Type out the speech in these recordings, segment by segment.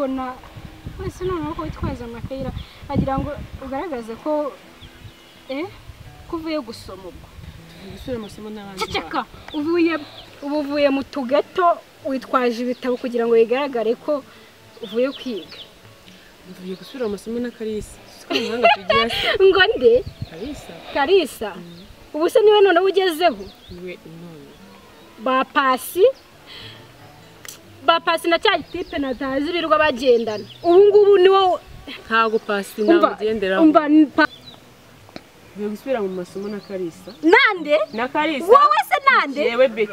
mbona wese noneho ko witwaza amakayira agira ngo ugaragaze ko kuvuye gusoma ubwo gusubira amasomo n'abandi ceceka uvuye mu tugato witwaje ibitabo kugira ngo bigaragare ko uvuye kwiga uvuye gusubira amasomo na Kalisa siko muhanga tugiye ngo nde Kalisa ubu se niwe none ugezeho niwe none ba pasi na cya tipe natazi birirwa bagendana ubu ngubu niwo ntago pasi nagendera uvuye gusubira mu masomo na Kalisa nande na Kalisa wowe se nande yewe be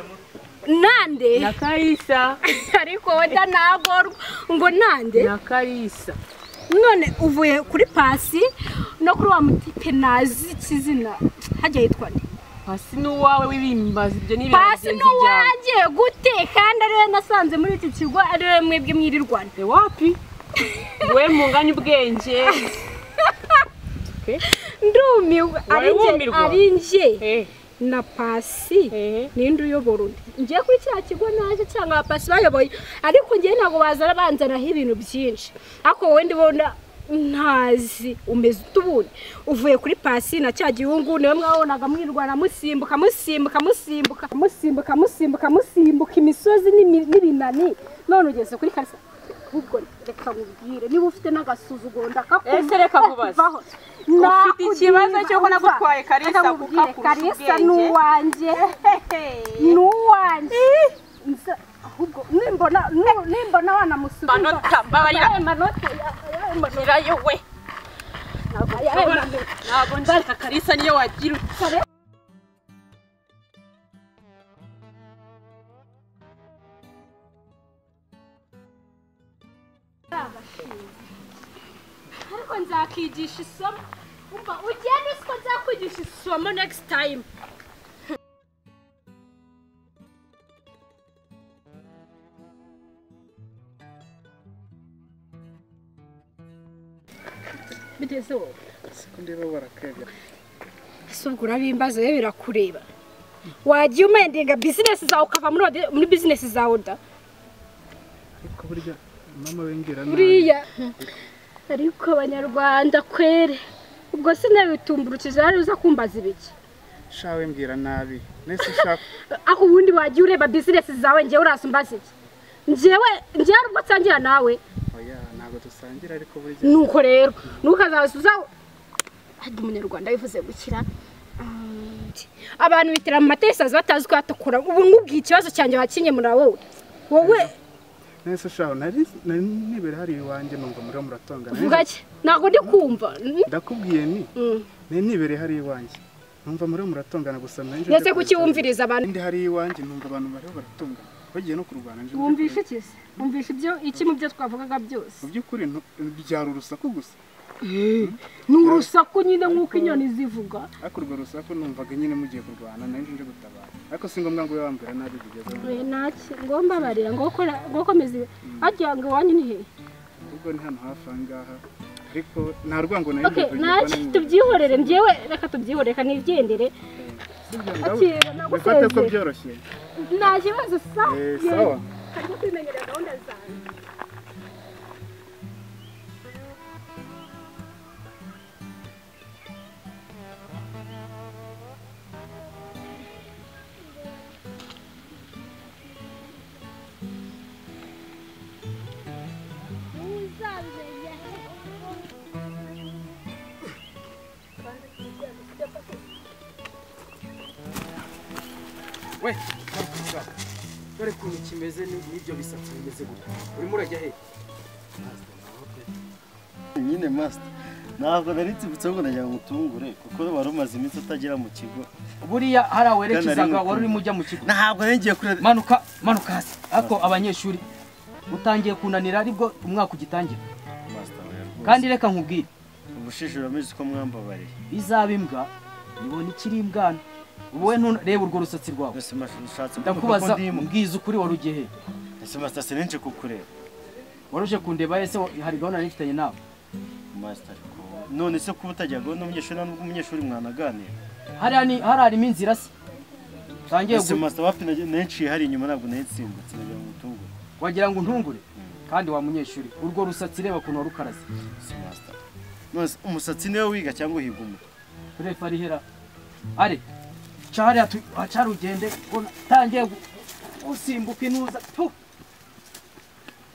nande na Kalisa ariko wenda nagorwa ngo nande na Kalisa none uvuye kuri pasi no kuri wa mutipe nazi kizina hajya yitwa nde pasi nuwawe wibimbaza ibyo nibi pasi nuwaje gute kandi ariwe nasanze muri iki kigo ariwe mwebwe mwirirwana wapi we munganya ubwenge ndumiwe ari nje na pasi ninde uyobora undi ngiye kuri cya kigo naje cyangwa pasi bayoboye ariko ngiye ntago bazara banzanaho ibintu byinshi ariko wowe ndibona ntazi umeze utubundi uvuye kuri pasi na cya gihungu niwe mwabonaga mwirwana musimbuka imisozi n'ibinani none ugeze kuri Kalisa ubwo reka nkubwire niba ufite n'agasuzuguro ese reka kubaza ufite ikibazo cyo ko nagutwaye Kalisa kuko Kalisa nuwanje ahubwo nimbona wanamusubiza manota babarira manota yowe ntabwo nshaka Kalisa niyo wagira ariko nzakigisha isomo umva ugende siko nzakwigisha isomo next time bitezo ndeba barakega subwo bimbazo ye birakureba wagiye umendinga business zawe ukava muri business zawe da ariko burya mama wengira nabi buriya ariko abanyarwanda kwere ubwo sinabitumburukije ari uza kumbaza ibiki shawe mbwira nabi nese shaka aho ubundi wagiye ureba business zawe ngiye urasumbaza iki ngiye arubwo tsangira nawe oya ntago dusangira ariko burya nuko rero nukazasuza hadi umunyarwanda bivuze gukira abantu bitira mu matesaza batazi ko yatukura ubu ngubwiye ikibazo cyanjye wakinye muri wowe nese shawe nibere hari iwanjye numva muri muratongana uvugake nago ndi kumva ndakubwiye nibere hari iwanjye numva muri muratongana gusa nanje nese kuki wumviriza abantu ndi hari iwanjye numva abantu bari baratongana bagiye no kurwana nje wumvisha ikisi wumvisha ibyo iki mu byo twavugaga byose mu byukuri byaro urusaku gusa n'urusaku nyine nk'uko inyoni zivuga ariko urwo rusaku numvaga nyine mugiye kurwana nanje nje gutabara ariko singombwa ngo wambwira nabi bigeze naki ngomba barira ngo komeze agiye ngo wanyu ni he ubwo ni hano hafi angaha ariko nta rwango nari okay naki tubyihorere njyewe reka tubyihoreka nigendere akira nagufate ko byoroshye nta kibazo sawa kajya kwimenyera gahunda zawe we dore kuntu kimeze n'ibyo bisatsi bimeze gutya urimo urajya he nyine master ntabwo nari nzibutse ngo najya mutungure kuko wari umaze iminsi utagera mu kigo buriya hari awerekezaga wari urimo ujya mu kigo ntabwo ngiye kure manuka hasi ariko abanyeshuri utangiye kunanira aribwo umwaka ugitangira kandi reka nkubwire ubushishura ameze ko mwambabariye bizaba imbwa nibona ikiri imbwana wowe reba urwo rusatsi rwawe ndakubaza mbwiza ukuri wari ugiye he ese master sinenje kukureba waruje kundeba ese hari gahunda nifitanye nawe master none se kuba utajyaga n'umunyeshuri mwanaganira harimo inzira se ese master wapi naciye hari inyuma ntabwo nahisimbutse nagira ngo utungure wagira ngo untungure kandi wa munyeshuri urwo rusatsi reba kuntu warukaraze. Si master. Nose umusatsi niwe wiga cyangwa uhiguma? Refa rihera. Are. Cyari acarugende tangiye usimbuka inuza.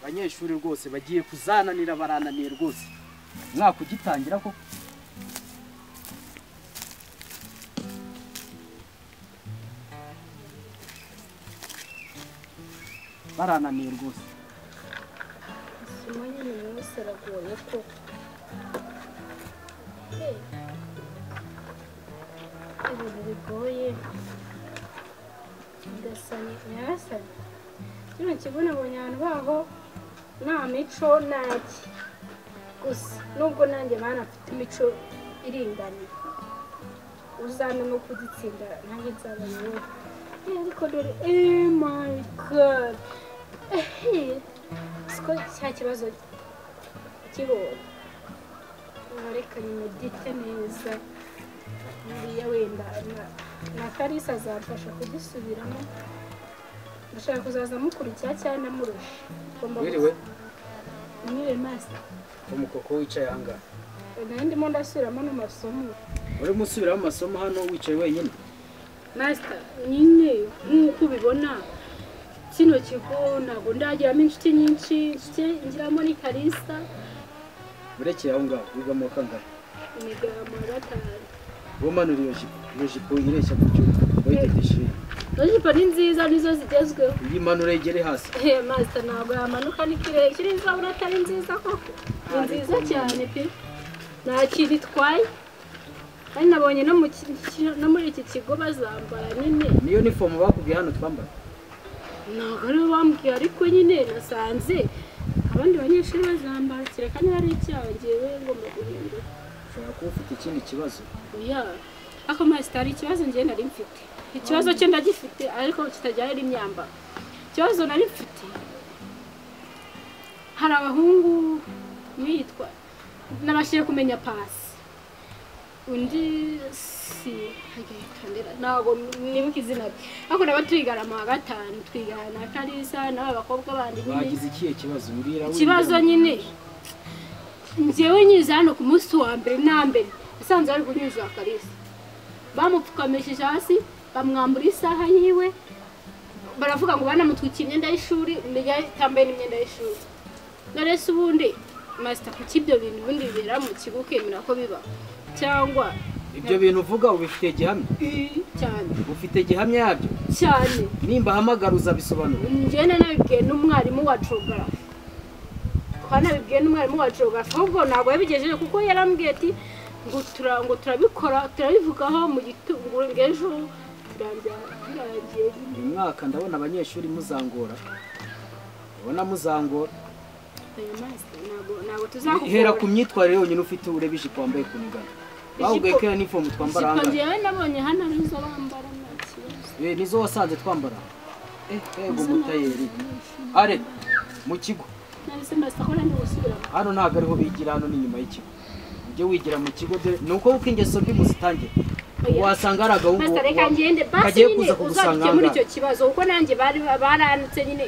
Abanyeshuri rwose bagiye kuzananira barananiye rwose. Mwaka ugitangira ko barananiye rwose. Simanye ni wese aragoye ko. Ibintu bigoye. Ndasanye nyarasanye. Kino kigo nabonye abantu baho nta mico naki. Gusa nubwo nanjye bana afite imico iringaniye. Uzana no kugitsinda nanjye nzabayeho. Ariko dore oh my god. Siko cya kibazo kigoye. Reka nimedite neza. Buriya wenda na Kalisa azamfasha kugisubiramo. Ndashaka kuzaza mukurikira cyane namurusha. Wiriwe Mwiriwe master. umukoko wicaye hanga. Ndimo ndasubiramo n'amasomo. Uri musubiramo amasomo hano wicaye wenyine? Master, nyine nk'uko ubibona kino kigo ntabwo ndagiramo inshuti nyinshi, ngiramo ni Kalisa. Burekeye aho ngaho wiga mu kangahe? Niga mu gatanu. Womanura iyo jipo ireshya ku cyuma wayidedeshije. Jipo ni nziza nizo zigezweho. Iyi manura igere hasi. Master ntabwo yamanuka ni kirekire nzabona atari nziza koko. Ni nziza cyane pe. Nta kintu itwaye. Kandi nabonye no muri iki kigo bazambara nyine. Niyo uniform bakubwiye hano twambara? Ntabwo ari bambwiye ariko nyine nasanze abandi banyeshuri bazambara kireka niba ari icyaha ngewe ngomba guhindura. Ushobora kuba ufite ikindi kibazo. Oya ako master hari ikibazo ngewe nari mfite. Ikibazo cye ndagifite ariko kitajyanye n'imyambaro. Ikibazo nari mfite hari abahungu mwitwa nabashije kumenya pasi. Undi si hagitandera ntabwo nibuka izina rye. Ariko naba twigana mu wa gatanu twigana na Kalisa n'abakobwa bandi nyine. Bagize ikihe kibazo mbwira? Ikibazo nyine njyewe nyize hano ku munsi wa mbere na mbere asanze ari kunyuza Kalisa. Bamupfukamishije hasi bamwambura isaha yiwe baravuga ngo banamutwikira imyenda y'ishuri tambaye n'imyenda y'ishuri. Narese ubundi master kuki ibyo bintu ubundi bibera mu kigo ukemera ko biba cyangwa ibyo bintu uvuga ubifite gihamya? Cyane. Ufite gihamya yabyo? Cyane. Nimba hamagara uzabisobanura. Njye nabibwiye n'umwarimu wa geography. Nabibwiye n'umwarimu wa geography ahubwo ntabwo yabigejeje kuko yarambwiye ati ngo turabikora turabivugaho mu gitunguru ngejo turangiye. Uyu mwaka ndabona abanyeshuri muzangora. Ubona muzangora. Ntabwo tuzakugora. Hera ku myitwarire yonyine ufite urebije kwambaye kunigana. Bahubwiye ko ya uniform twambara hanga. Njyewe nabonye hano arizo bambara ntakibazo. Nizo wasanze twambara. Ego mutayeri. Are mu kigo. Nahise mbasakora ndi gusubira. Hano ntago ariho bigira hano ni nyuma y'ikigo. Ujye wigira mu kigo nuko uko ingeso mbi muzitangira. Wasanga ari agahungu. Master reka ngende basi nyine uzabike muri icyo kibazo kuko nanjye baranutse nyine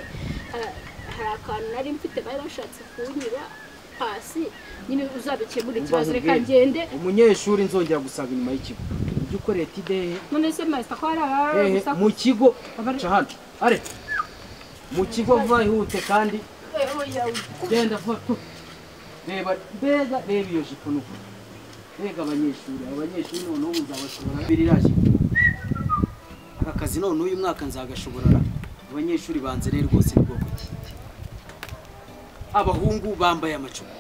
hari akantu nari mfite bari bashatse kunyiba pasi nyine uzabike muri kibazo reka ngende. Umunyeshuri nzongera gusanga inyuma y'ikigo. Ujye ukorera ide. None se master ko ari mu kigo ca hano. Are mu kigo vuba ihute kandi genda vuba. Reba iyo jipo nuko. Rega abanyeshuri noneho uzabashobora biriraje. Aka kazi none uyu mwaka nzagashobora. Abanyeshuri banzere rwose n'ubwoko ki. Abahungu bambaye amacupa.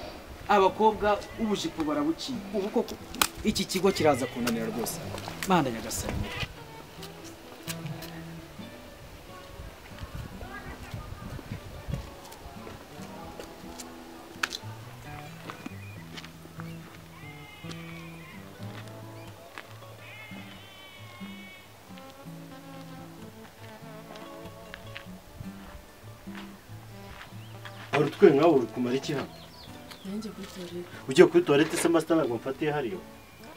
Abakobwa ubujipo barabuciye. Ubu koko iki kigo kiraza kunanira rwose. Manda nyagasani. Twe nkawe uri kumara iki hano? Nanjye kuri toilette. Ugiye kuri toilette se master ntabwo mfatiye hariyo?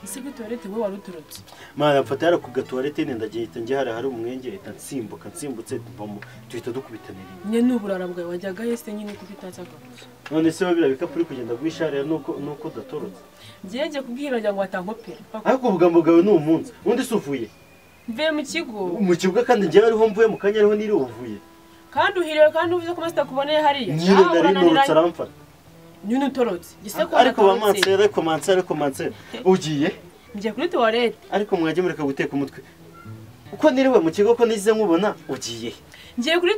ese kuri toilette wowe wari uturutse mana mfata yara ku gatoilette nenda gihita nje hari umwenge leta nsimbutse tuvamo tuhita dukubitanira nye n'uburara bwawe wajyaga hese nyine kubitatsa gakoze none se babira bikapuri kugenda gwishara nuko datorotse ngiye kubwira njya ngo atankopera ariko ubugambo bwawe ni umunsi undi suvuye mvuye mu kigo kandi ngiye ariho mvuye mu kanya ariho niri uvuye kandi uhiriwe kandi uvuze ko masita kuboneye hariya nyine nari nurutse aramfata nyine utorotse giseko ariko manse ugiye ngiye kuri toilette ariko mwaje mureka guteka umutwe uko niriwe mu kigo ko nize nkubona ugiye ngiye kuri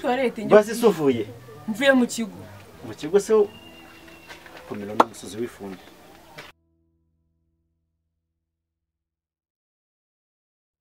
toilette basi suvuye mvuye mu kigo se komera n'umusozi w'ifundi